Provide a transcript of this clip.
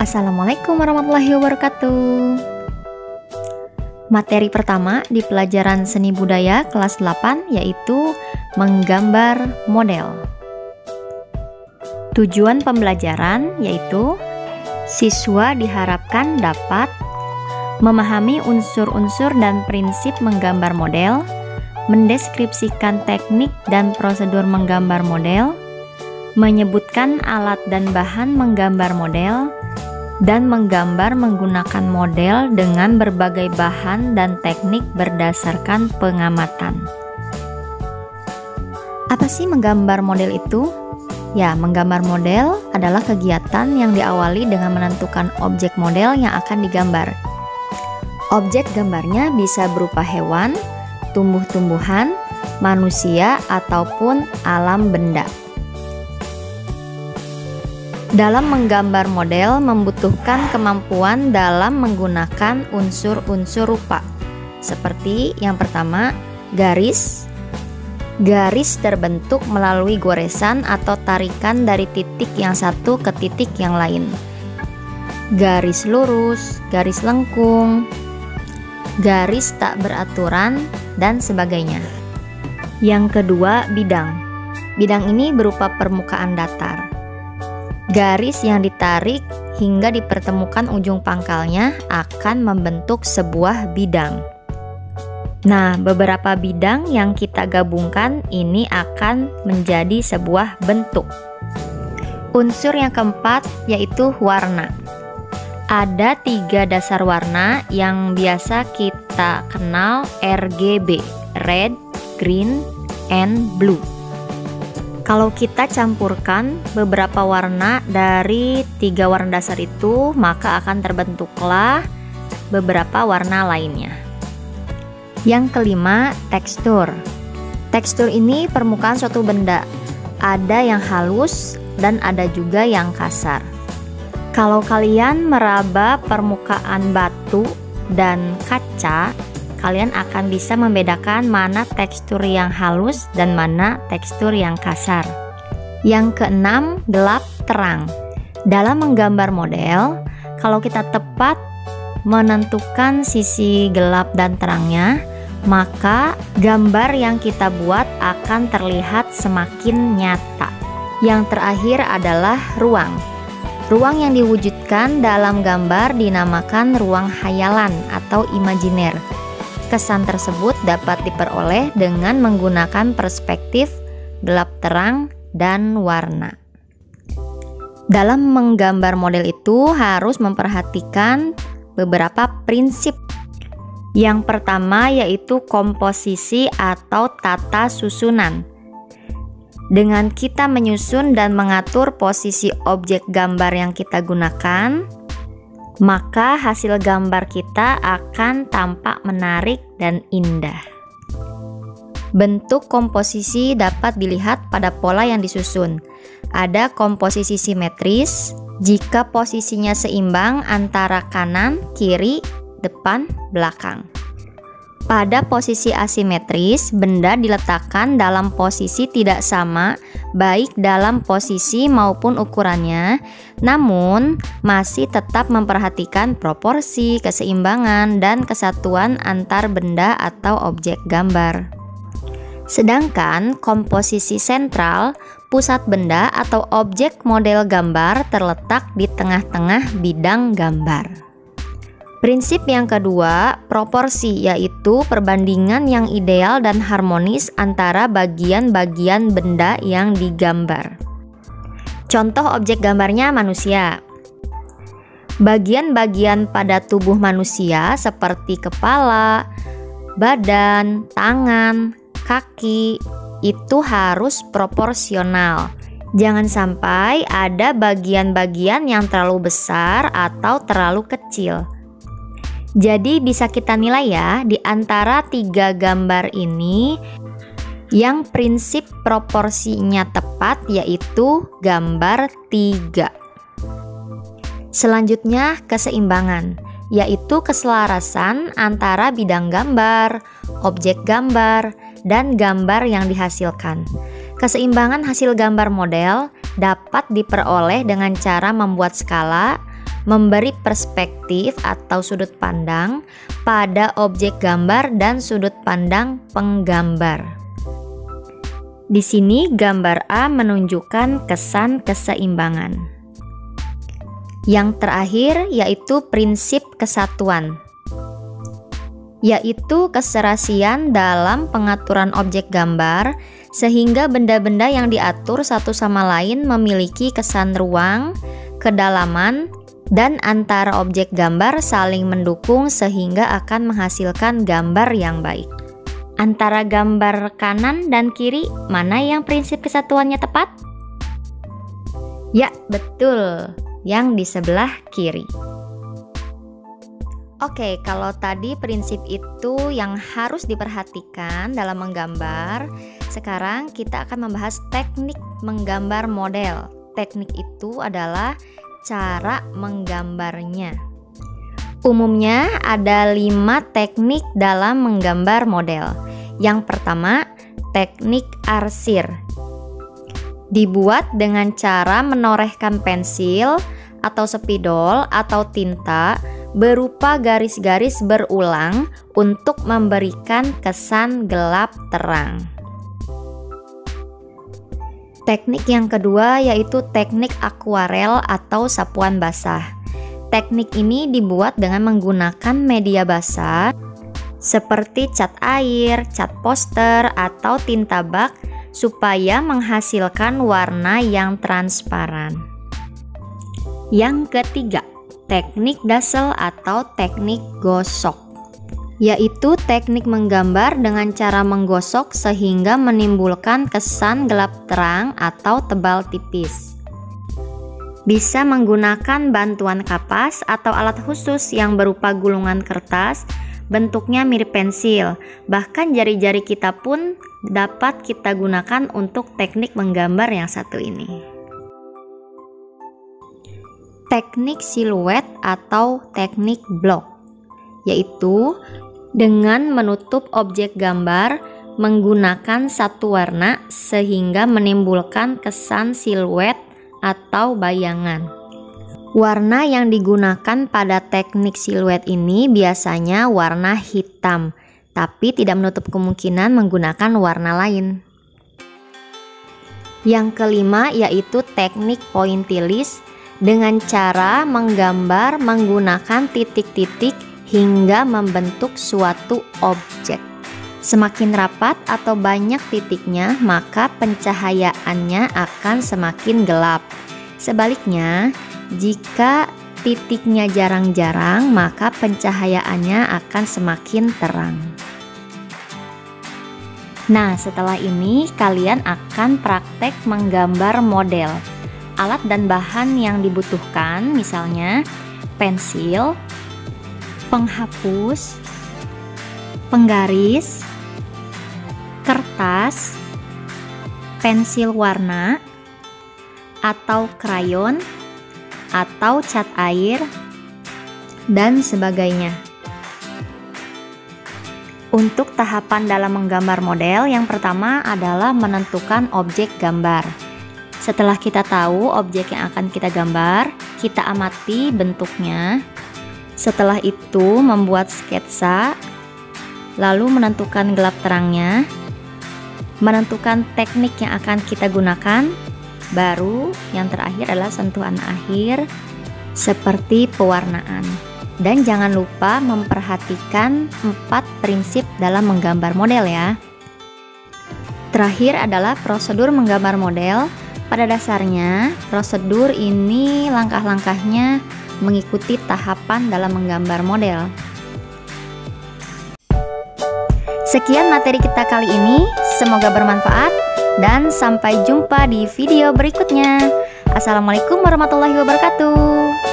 Assalamualaikum warahmatullahi wabarakatuh. Materi pertama di pelajaran seni budaya kelas 8 yaitu menggambar model. Tujuan pembelajaran yaitu siswa diharapkan dapat memahami unsur-unsur dan prinsip menggambar model, mendeskripsikan teknik dan prosedur menggambar model, menyebutkan alat dan bahan menggambar model, dan menggambar menggunakan model dengan berbagai bahan dan teknik berdasarkan pengamatan. Apa sih menggambar model itu? Ya, menggambar model adalah kegiatan yang diawali dengan menentukan objek model yang akan digambar. Objek gambarnya bisa berupa hewan, tumbuh-tumbuhan, manusia, ataupun alam benda. Dalam menggambar model membutuhkan kemampuan dalam menggunakan unsur-unsur rupa. Seperti yang pertama, garis. Garis terbentuk melalui goresan atau tarikan dari titik yang satu ke titik yang lain. Garis lurus, garis lengkung, garis tak beraturan, dan sebagainya. Yang kedua, bidang. Bidang ini berupa permukaan datar. Garis yang ditarik hingga dipertemukan ujung pangkalnya akan membentuk sebuah bidang. Nah, beberapa bidang yang kita gabungkan ini akan menjadi sebuah bentuk. Unsur yang keempat yaitu warna. Ada 3 dasar warna yang biasa kita kenal RGB, red, green, and blue. Kalau kita campurkan beberapa warna dari 3 warna dasar itu, maka akan terbentuklah beberapa warna lainnya. Yang kelima, tekstur. Tekstur ini permukaan suatu benda. Ada yang halus dan ada juga yang kasar. Kalau kalian meraba permukaan batu dan kaca, kalian akan bisa membedakan mana tekstur yang halus dan mana tekstur yang kasar. Yang keenam, gelap terang. Dalam menggambar model, kalau kita tepat menentukan sisi gelap dan terangnya, maka gambar yang kita buat akan terlihat semakin nyata. Yang terakhir adalah ruang. Ruang yang diwujudkan dalam gambar dinamakan ruang hayalan atau imajiner. Kesan tersebut dapat diperoleh dengan menggunakan perspektif, gelap terang, dan warna. Dalam menggambar model itu harus memperhatikan beberapa prinsip. Yang pertama yaitu komposisi atau tata susunan. Dengan kita menyusun dan mengatur posisi objek gambar yang kita gunakan, maka hasil gambar kita akan tampak menarik dan indah. Bentuk komposisi dapat dilihat pada pola yang disusun. Ada komposisi simetris jika posisinya seimbang antara kanan, kiri, depan, belakang. Pada posisi asimetris, benda diletakkan dalam posisi tidak sama, baik dalam posisi maupun ukurannya, namun masih tetap memperhatikan proporsi, keseimbangan, dan kesatuan antar benda atau objek gambar. Sedangkan komposisi sentral, pusat benda atau objek model gambar terletak di tengah-tengah bidang gambar. Prinsip yang kedua, proporsi, yaitu perbandingan yang ideal dan harmonis antara bagian-bagian benda yang digambar. Contoh objek gambarnya manusia. Bagian-bagian pada tubuh manusia seperti kepala, badan, tangan, kaki itu harus proporsional. Jangan sampai ada bagian-bagian yang terlalu besar atau terlalu kecil. Jadi bisa kita nilai ya, di antara 3 gambar ini yang prinsip proporsinya tepat yaitu gambar 3. Selanjutnya keseimbangan, yaitu keselarasan antara bidang gambar, objek gambar, dan gambar yang dihasilkan. Keseimbangan hasil gambar model dapat diperoleh dengan cara membuat skala, memberi perspektif atau sudut pandang pada objek gambar dan sudut pandang penggambar. Di sini gambar A menunjukkan kesan keseimbangan. Yang terakhir yaitu prinsip kesatuan, yaitu keserasian dalam pengaturan objek gambar sehingga benda-benda yang diatur satu sama lain memiliki kesan ruang, kedalaman, dan antara objek gambar saling mendukung sehingga akan menghasilkan gambar yang baik. Antara gambar kanan dan kiri, mana yang prinsip kesatuannya tepat? Ya, betul, yang di sebelah kiri. Oke, kalau tadi prinsip itu yang harus diperhatikan dalam menggambar, sekarang kita akan membahas teknik menggambar model. Teknik itu adalah cara menggambarnya. Umumnya ada 5 teknik dalam menggambar model. Yang pertama, teknik arsir. Dibuat dengan cara menorehkan pensil atau spidol atau tinta berupa garis-garis berulang untuk memberikan kesan gelap terang. Teknik yang kedua yaitu teknik akuarel atau sapuan basah. Teknik ini dibuat dengan menggunakan media basah seperti cat air, cat poster, atau tinta bak supaya menghasilkan warna yang transparan. Yang ketiga, teknik dassel atau teknik gosok, yaitu teknik menggambar dengan cara menggosok sehingga menimbulkan kesan gelap terang atau tebal tipis. Bisa menggunakan bantuan kapas atau alat khusus yang berupa gulungan kertas, bentuknya mirip pensil, bahkan jari-jari kita pun dapat kita gunakan untuk teknik menggambar yang satu ini. Teknik siluet atau teknik blok, yaitu dengan menutup objek gambar menggunakan satu warna sehingga menimbulkan kesan siluet atau bayangan. Warna yang digunakan pada teknik siluet ini biasanya warna hitam, tapi tidak menutup kemungkinan menggunakan warna lain. Yang kelima yaitu teknik pointillis, dengan cara menggambar menggunakan titik-titik hingga membentuk suatu objek. Semakin rapat atau banyak titiknya, maka pencahayaannya akan semakin gelap. Sebaliknya, jika titiknya jarang-jarang, maka pencahayaannya akan semakin terang. Nah, setelah ini kalian akan praktek menggambar model. Alat dan bahan yang dibutuhkan misalnya pensil, penghapus, penggaris, kertas, pensil warna, atau krayon, atau cat air, dan sebagainya. Untuk tahapan dalam menggambar model, yang pertama adalah menentukan objek gambar. Setelah kita tahu objek yang akan kita gambar, kita amati bentuknya. Setelah itu membuat sketsa, lalu menentukan gelap terangnya, menentukan teknik yang akan kita gunakan, baru yang terakhir adalah sentuhan akhir seperti pewarnaan. Dan jangan lupa memperhatikan 4 prinsip dalam menggambar model ya. Terakhir adalah prosedur menggambar model. Pada dasarnya, prosedur ini langkah-langkahnya mengikuti tahapan dalam menggambar model. Sekian materi kita kali ini, semoga bermanfaat dan sampai jumpa di video berikutnya. Assalamualaikum warahmatullahi wabarakatuh.